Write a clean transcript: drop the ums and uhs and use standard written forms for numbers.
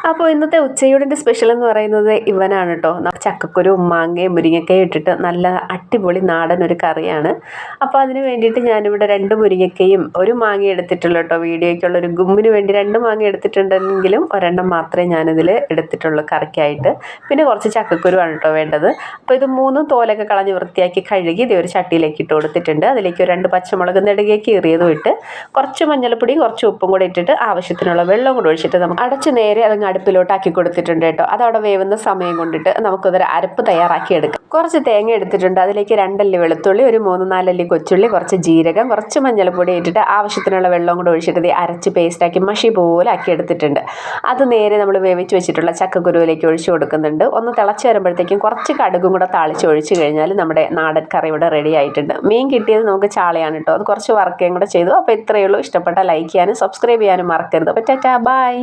അപ്പോൾ ഇന്നത്തെ ഉച്ചയൂടിൻ്റെ സ്പെഷ്യൽ എന്ന് പറയുന്നത് ഇവനാണ് കേട്ടോ. ചക്കക്കുരു മാങ്ങയും മുരിങ്ങക്കയും ഇട്ടിട്ട് നല്ല അടിപൊളി നാടൻ ഒരു കറിയാണ്. അപ്പോൾ അതിന് വേണ്ടിയിട്ട് ഞാനിവിടെ 2 മുരിങ്ങക്കയും 1 മാങ്ങ എടുത്തിട്ടുള്ളൂ കേട്ടോ. വീഡിയോയ്ക്കുള്ള ഒരു ഗുമ്മിന് വേണ്ടി 2 മാങ്ങ എടുത്തിട്ടുണ്ടെങ്കിലും ഒരെണ്ണം മാത്രമേ ഞാനിതിൽ എടുത്തിട്ടുള്ളൂ കറിക്കായിട്ട്. പിന്നെ കുറച്ച് ചക്കക്കുരുവാണ് കേട്ടോ വേണ്ടത്. അപ്പോൾ ഇത് 3 തോലൊക്കെ കളഞ്ഞ് വൃത്തിയാക്കി കഴുകി ഇത് ഒരു ചട്ടിയിലേക്ക് ഇട്ട് കൊടുത്തിട്ടുണ്ട്. അതിലേക്ക് 2 പച്ചമുളക് നെടുകെ കീറിയതും ഇട്ട് കുറച്ച് മഞ്ഞൾപ്പൊടിയും കുറച്ച് ഉപ്പും കൂടെ ഇട്ടിട്ട് ആവശ്യത്തിനുള്ള വെള്ളം കൂടെ ഒഴിച്ചിട്ട് നമുക്ക് അടച്ച് നേരെ അതങ്ങ് അടുപ്പിലോട്ടാക്കി കൊടുത്തിട്ടുണ്ട് കേട്ടോ. അതവിടെ വേവുന്ന സമയം കൊണ്ടിട്ട് നമുക്കതൊരു അരപ്പ് തയ്യാറാക്കി എടുക്കാം. കുറച്ച് തേങ്ങ എടുത്തിട്ടുണ്ട്. അതിലേക്ക് 2 അല്ലി വെളുത്തുള്ളി, ഒരു 3-4 അല്ലി കൊച്ചുള്ളി, കുറച്ച് ജീരകം, കുറച്ച് മഞ്ഞൾപ്പൊടി ഇട്ടിട്ട് ആവശ്യത്തിനുള്ള വെള്ളം കൂടെ ഒഴിച്ചിട്ട് അരച്ച് പേസ്റ്റാക്കി മഷി പോലെ ആക്കി എടുത്തിട്ടുണ്ട്. അത് നേരെ നമ്മൾ വേവിച്ച് വെച്ചിട്ടുള്ള ചക്കക്കുരുവിലേക്ക് ഒഴിച്ചു കൊടുക്കുന്നുണ്ട്. ഒന്ന് തിളച്ച് വരുമ്പോഴത്തേക്കും കുറച്ച് കടുകും കൂടെ താളിച്ച് ഒഴിച്ച് കഴിഞ്ഞാൽ നമ്മുടെ നാടൻ കറി ഇവിടെ റെഡി ആയിട്ടുണ്ട്. മീൻ കിട്ടിയത് നമുക്ക് ചാളയാണ് കേട്ടോ. അത് കുറച്ച് വറുക്കുകയും കൂടെ ചെയ്തു. അപ്പോൾ ഇത്രയേ ഉള്ളൂ. ഇഷ്ടപ്പെട്ട ലൈക്ക് ചെയ്യാനും സബ്സ്ക്രൈബ് ചെയ്യാനും മറക്കരുത്. അപ്പോൾ ടാറ്റാ ബൈ.